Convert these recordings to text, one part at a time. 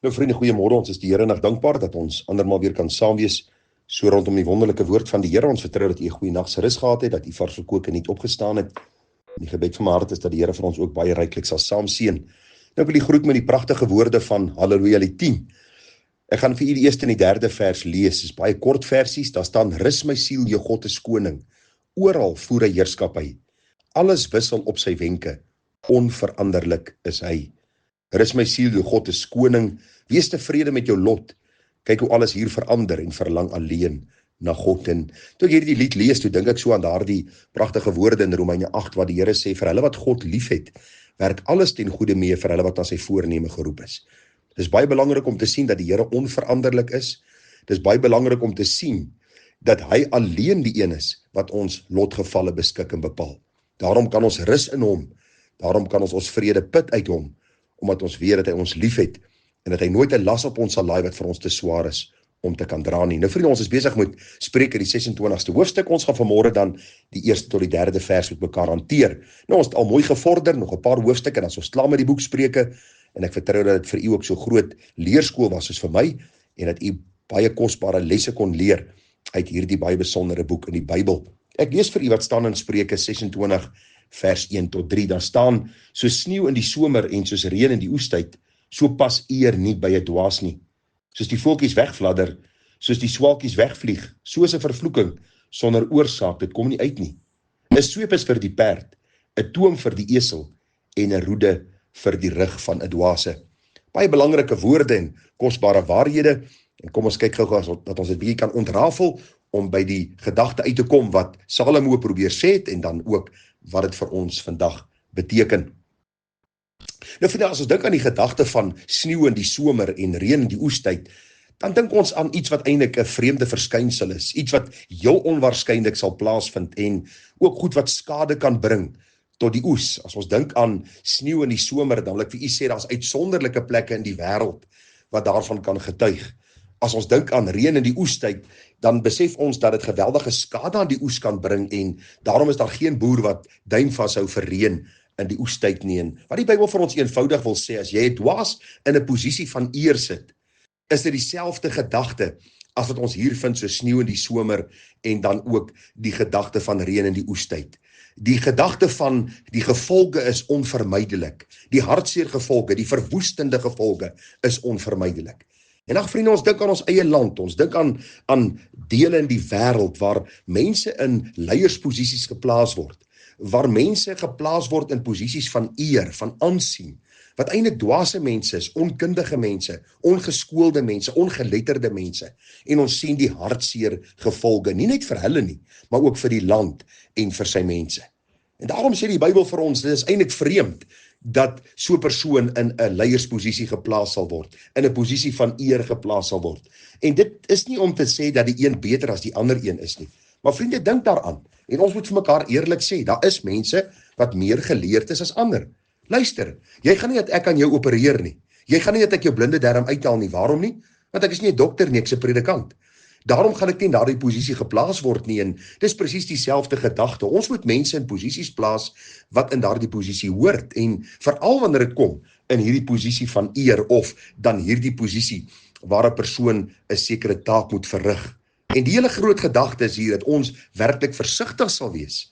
Nou vriende, goeiemôre. Ons is die Here nog dankbaar dat ons andermaal weer kan saam wees so rondom die wonderlike woord van die Here. Ons vertrou dat u 'n goeie nag se rus gehad het, dat u vars gekook en nie opgestaan het. En die gebed van my hart is dat die Here vir ons ook baie ryklik sal saam seën. Nou wil ek groet met die pragtige woorde van Halleluja die 10. Ek gaan vir u die eerste en die derde vers lees. Dit is baie kort versies. Daar staan: Rus my siel, jou God is koning. Oral voer hy heerskappy. Alles wissel op sy wenke. Onveranderlik is hy. Rus my siel, jou God is koning. Wees tevrede met jou lot. Kyk hoe alles hier verander en verlang alleen na God. En toe ek hierdie lied lees, toe dink ek so aan daardie pragtige woorde in Romeine 8 wat die Here sê: vir hulle wat God liefhet, werk alles ten goeie mee vir hulle wat aan sy voorneme geroep is. Dit is baie belangrik om te sien dat die Here onveranderlik is. Dit is baie belangrik om te sien dat hy alleen die een is wat ons lotgevalle beskik en bepaal. Daarom kan ons rus in hom. Daarom kan ons vrede put uit hom, omdat ons weet dat hy ons liefhet en dat hy nooit 'n las op ons sal laai wat vir ons te swaar is om te kan dra nie. Nou vriende, ons is besig met Spreuke die 26ste hoofstuk. Ons gaan vanmôre dan die eerste tot die derde vers met mekaar hanteer. Nou ons het al mooi gevorder, nog 'n paar hoofstukke en dan is ons klaar met die boek Spreuke, en ek vertrou dat dit vir u ook so groot leerskool was soos vir my, en dat u baie kosbare lesse kon leer uit hierdie baie besondere boek in die Bybel. Ek lees vir u wat staan in Spreuke 26 vers 1 tot 3. Daar staan: soos sneeu in die somer en soos reën in die oestyd, so pas eer nie by 'n dwaas nie. Soos die voeltjies wegfladder, soos die swaalkies wegvlieg, soos 'n vervloeking sonder oorsaak, dit kom nie uit nie. 'n sweep is vir die perd, 'n toom vir die esel en 'n roede vir die rug van 'n dwaase. Baie belangrike woorde en kosbare waarhede. En kom ons kyk gou dat ons dit bietjie kan ontrafel om by die gedagte uit te kom wat Salomo probeer sê het en dan ook wat dit vir ons vandag beteken. Nou vriende, as ons dink aan die gedagte van sneeu in die somer en reën in die oestyd, dan dink ons aan iets wat eintlik 'n vreemde verskynsel is, iets wat heel onwaarskynlik sal plaasvind en ook goed wat skade kan bring tot die oes. As ons dink aan sneeu in die somer, dan wil ek vir u sê, daar's uitsonderlike plekke in die wêreld wat daarvan kan getuig. As ons dink aan reën in die oestyd, dan besef ons dat dit geweldige skade aan die oes kan bring en daarom is daar geen boer wat duim vashou vir reën in die oestyd nie. En wat die Bybel vir ons eenvoudig wil sê, as jy 'n dwaas in 'n posisie van eer sit, is dit dieselfde gedagte as wat ons hier vind, so sneeu in die somer en dan ook die gedagte van reën in die oestyd. Die gedagte van die gevolge is onvermydelik. Die hartseer gevolge, die verwoestende gevolge is onvermydelik. En ag vriende, ons dink aan ons eie land, ons dink aan dele in die wêreld waar mense in leiersposisies geplaas word, waar mense geplaas word in posisies van eer, van aansien, wat eintlik dwaase mense is, onkundige mense, ongeskoolde mense, ongeletterde mense. En ons sien die hartseer gevolge, nie net vir hulle nie, maar ook vir die land en vir sy mense. En daarom sê die Bybel vir ons, dit is eintlik vreemd dat so 'n persoon in 'n leiersposisie geplaas sal word, in 'n posisie van eer geplaas sal word. En dit is nie om te sê dat die een beter as die ander een is nie. Maar vriende, dink daaraan. En ons moet vir mekaar eerlik sê, daar is mense wat meer geleerd is as ander. Luister, jy gaan nie dat ek aan jou opereer nie. Jy gaan nie dat ek jou blinde darm uithaal nie. Waarom nie? Want ek is nie 'n dokter nie, ek's 'n predikant. Daarom gaan ek nie in daardie posisie geplaas word nie, en dis presies dieselfde gedagte. Ons moet mense in posisies plaas wat in daardie posisie hoort, en veral wanneer dit kom in hierdie posisie van eer, of dan hierdie posisie waar 'n persoon 'n sekere taak moet verrig. En die hele groot gedagte is hier dat ons werklik versigtig sal wees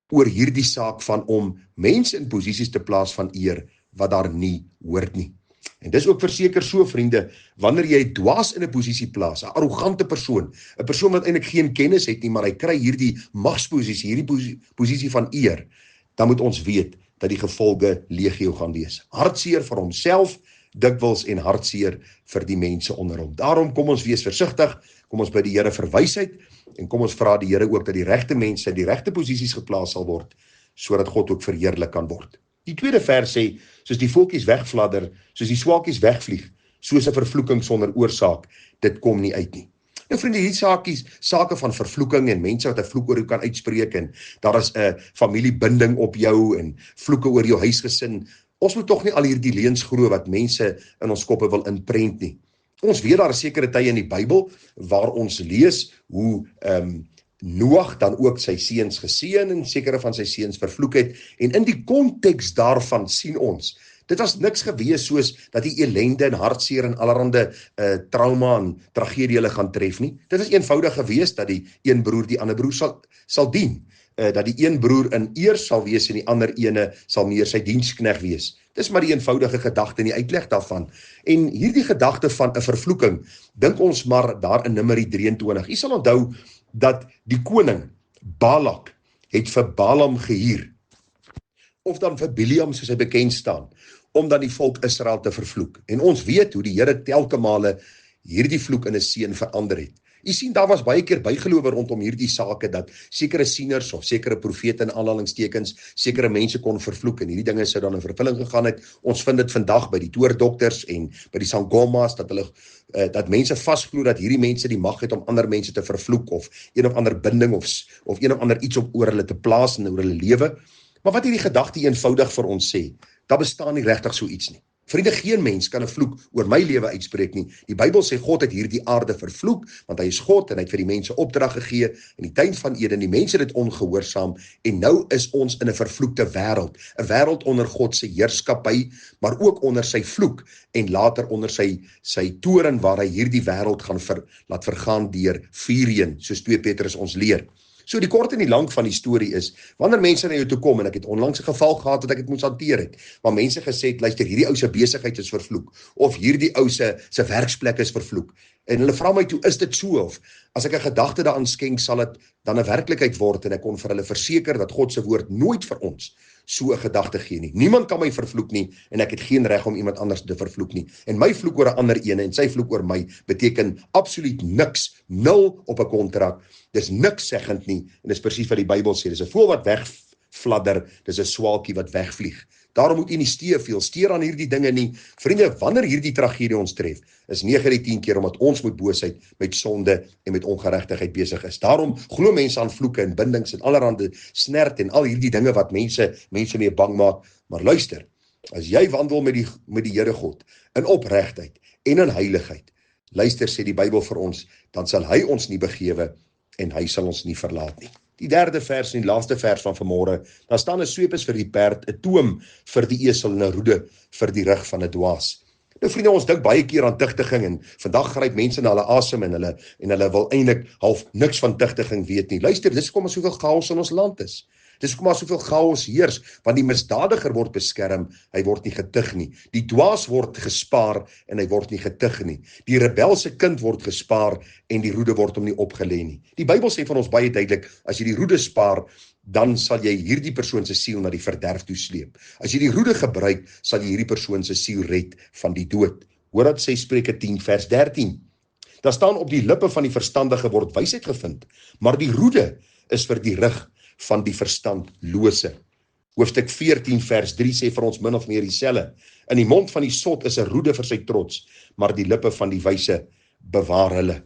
oor hierdie saak van om mense in posisies te plaas van eer wat daar nie hoort nie. En dis ook verseker so, vriende, wanneer jy dwaas in 'n posisie plaas, 'n arrogante persoon, 'n persoon wat eintlik geen kennis het nie, maar hy kry hierdie magsposisie, hierdie posisie van eer, dan moet ons weet dat die gevolge legio gaan wees. Hartseer vir homself, dikwels, en hartseer vir die mense onder hom. Daarom kom ons wees versigtig, kom ons by die Here vir wysheid, en kom ons vra die Here ook dat die regte mense in die regte posisies geplaas sal word, sodat God ook verheerlik kan word. Die tweede vers sê, soos die voeltjies wegfladder, soos die swaalkies wegvlieg, soos 'n vervloeking sonder oorsaak, dit kom nie uit nie. Nou vriende, hierdie sake van vervloeking en mense wat 'n vloek oor jou kan uitspreek, en daar is 'n familiebinding op jou en vloeke oor jou huisgesin. Ons moet tog nie al hierdie leuns glo wat mense in ons koppe wil inprent nie. Ons weet daar is sekere tye in die Bybel waar ons lees hoe Noag dan ook sy seuns geseën en sekere van sy seuns vervloek het, en in die konteks daarvan sien ons Dit was niks gewees soos dat die ellende en hartseer en allerhande trauma en tragedie hulle gaan tref nie. Dit is eenvoudig gewees dat die een broer die ander broer sal dien. Dat die een broer in eer sal wees en die ander ene sal meer sy dienskneg wees. Dis maar die eenvoudige gedagte en die uitleg daarvan. En hierdie gedagte van 'n vervloeking, dink ons maar daar in Numeri 23. U sal onthou dat die koning Balak het vir Balaam gehuur, of dan vir Biliam soos hy bekend staan, om dan die volk Israel te vervloek. En ons weet hoe die Here telke male hierdie vloek in 'n seën verander het. U sien, daar was baie keer bygelowe rondom hierdie sake dat sekere sieners of sekere profete in aanhalingstekens sekere mense kon vervloek en hierdie dinge sou dan in vervulling gegaan het. Ons vind dit vandag by die toordokters en by die sangomas dat mense vasglo dat hierdie mense die mag het om ander mense te vervloek of een of ander binding of een of ander iets op oor hulle te plaas en oor hulle lewe. Maar wat hierdie gedagte eenvoudig vir ons sê, daar bestaan nie regtig so iets nie. Vriende, geen mens kan 'n vloek oor my lewe uitspreek nie. Die Bybel sê God het hierdie aarde vervloek, want hy is God en hy het vir die mense opdrag gegee in die tuin van Eden. Die mense het dit ongehoorsaam en nou is ons in 'n vervloekte wêreld. 'n Wêreld onder God se heerskappy, maar ook onder sy vloek en later onder sy toorn waar hy hierdie wêreld gaan laat vergaan deur vuurreën, soos 2 Petrus ons leer. So die kort en die lank van die storie is, wanneer mense na jou toe kom, en ek het onlangs 'n geval gehad wat ek het moes hanteer het, waar mense gesê het, luister, hierdie ou se besigheid is vervloek, of hierdie ou se werksplek is vervloek, en hulle vra my toe, is dit so, of as ek 'n gedagte daaraan skenk, sal dit dan 'n werklikheid word, en ek kon vir hulle verseker dat God se woord nooit vir ons so 'n gedagte gee nie. Niemand kan my vervloek nie, en ek het geen reg om iemand anders te vervloek nie. En my vloek oor 'n ander ene, en sy vloek oor my, beteken absoluut niks, nul op 'n kontrak. Dis niks seggend nie, en dis presies wat die Bybel sê. Dis 'n voël wat wegfladder, dis 'n swaalkie wat wegvlieg. Daarom moet u nie steur aan hierdie dinge nie. Vriende, wanneer hierdie tragedie ons tref, is 9 uit 10 keer omdat ons met boosheid, met sonde en met ongeregtigheid besig is. Daarom glo mense aan vloeke en bindings en allerhande snert en al hierdie dinge wat mense mee bang maak. Maar luister, as jy wandel met die Here God in opregtheid en in heiligheid, luister, sê die Bybel vir ons, dan sal hy ons nie begewe en hy sal ons nie verlaat nie. Die derde vers en die laaste vers van vanmôre, daar staan 'n sweep is vir die perd, 'n toom vir die esel en 'n roede vir die rug van 'n dwaas. Nou vriende, ons dink baie keer aan tugtiging en vandag gryp mense na hulle asem en hulle wil eintlik half niks van tugtiging weet nie. Luister, dis hoekom daar soveel chaos in ons land is. Dis hoekom daar soveel chaos heers, want die misdadiger word beskerm, hy word nie getug nie. Die dwaas word gespaar en hy word nie getug nie. Die rebelse kind word gespaar en die roede word hom nie opgelê nie. Die Bybel sê van ons baie duidelik, as jy die roede spaar, dan sal jy hierdie persoon se siel na die verderf toe sleep. As jy die roede gebruik, sal jy hierdie persoon se siel red van die dood. Hoor wat sê Spreuke 10 vers 13. Daar staan, op die lippe van die verstandige word wysheid gevind, maar die roede is vir die rug van die verstandlose. Hoofstuk 14 vers 3 sê vir ons min of meer dieselfde. In die mond van die sot is 'n roede vir sy trots, maar die lippe van die wyse bewaar hulle.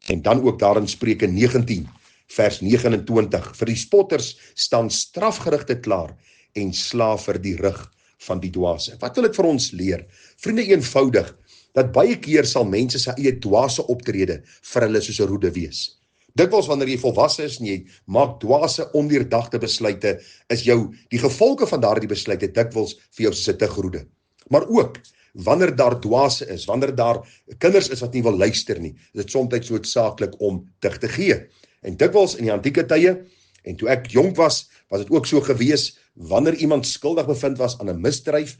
En dan ook daarin Spreuke 19 vers 29, vir die spotters staan strafgerigte klaar en slaaf vir die rug van die dwaase. Wat wil dit vir ons leer? Vriende, eenvoudig, dat baie keer sal mense se eie dwaase optrede vir hulle soos 'n roede wees. Dikwels wanneer jy volwasse is en jy maak dwaase ondeurdagte besluite, is die gevolge van daardie besluite dikwels vir jou soos 'n tugroede. Maar ook wanneer daar dwaase is, wanneer daar kinders is wat nie wil luister nie, is dit soms noodsaaklik om tug te gee. En dikwels in die antieke tye, en toe ek jonk was dit ook so gewees, wanneer iemand skuldig bevind was aan 'n misdryf,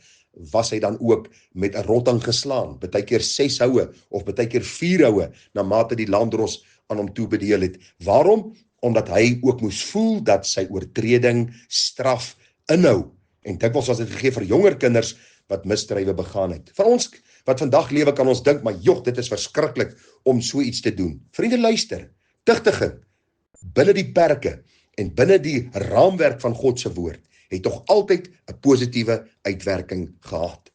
was hy dan ook met 'n rotting geslaan, baie keer 6 houe, of baie keer 4 houe, na mate die landdros aan hom toebedeel het. Waarom? Omdat hy ook moes voel dat sy oortreding straf inhou. En dikwels was dit gegee vir jonger kinders wat misdrywe begaan het. Vir ons wat vandag lewe kan ons dink, maar joh, dit is verskriklik om so iets te doen. Vriende, luister, tugtiging binne die perke en binne die raamwerk van God se woord het tog altyd 'n positiewe uitwerking gehad.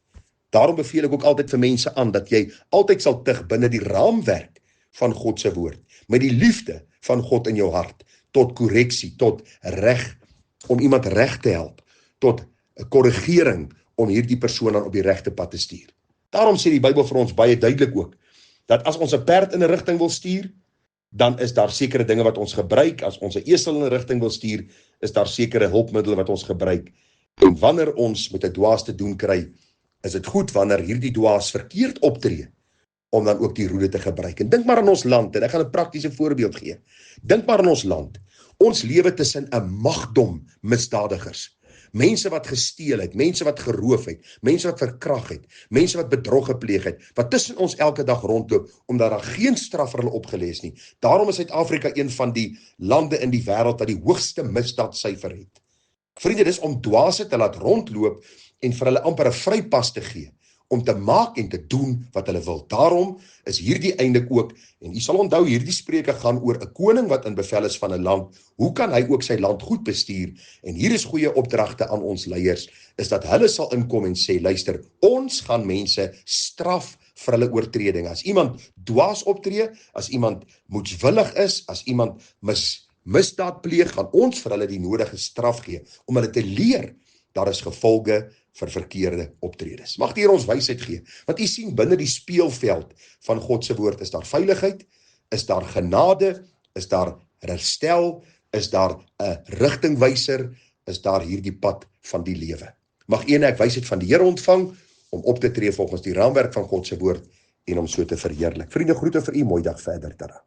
Daarom beveel ek ook altyd vir mense aan dat jy altyd sal tug binne die raamwerk van God se woord, met die liefde van God in jou hart, tot korreksie, tot reg, om iemand reg te help, tot 'n korrigering om hierdie persoon dan op die regte pad te stuur. Daarom sê die Bybel vir ons baie duidelik ook, dat as ons 'n perd in 'n rigting wil stuur, dan is daar sekere dinge wat ons gebruik. As ons 'n esel in 'n rigting wil stuur, is daar sekere hulpmiddels wat ons gebruik. En wanneer ons met 'n dwaas te doen kry, is dit goed wanneer hierdie dwaas verkeerd optree, om dan ook die roede te gebruik. En dink maar aan ons land, en ek gaan 'n praktiese voorbeeld gee. Dink maar aan ons land. Ons lewe tussen 'n magdom misdadigers. Mense wat gesteel het, mense wat geroof het, mense wat verkrag het, mense wat bedrog gepleeg het, wat tussen ons elke dag rondloop, omdat daar geen straf vir hulle opgelê is nie. Daarom is Suid-Afrika een van die lande in die wêreld wat die hoogste misdaadsyfer het. Vriende, dis om dwaase te laat rondloop en vir hulle amper 'n vrypas te gee, om te maak en te doen wat hulle wil. Daarom is hierdie eintlik ook, en u sal onthou, hierdie spreuke gaan oor 'n koning wat in bevel is van 'n land. Hoe kan hy ook sy land goed bestuur? En hier is goeie opdragte aan ons leiers, is dat hulle sal inkom en sê, luister, ons gaan mense straf vir hulle oortreding. As iemand dwaas optree, as iemand moedswillig is, as iemand misdaad pleeg, gaan ons vir hulle die nodige straf gee, om hulle te leer, daar is gevolge vir verkeerde optredes. Mag die Here ons wysheid gee, want u sien binne die speelveld van God se woord is daar veiligheid, is daar genade, is daar herstel, is daar 'n rigtingwyser, is daar hierdie pad van die lewe. Mag u en ek wysheid van die Here ontvang, om op te tree volgens die raamwerk van God se woord, en om so te verheerlik. Vriende, groete vir u, mooi dag verder, tada.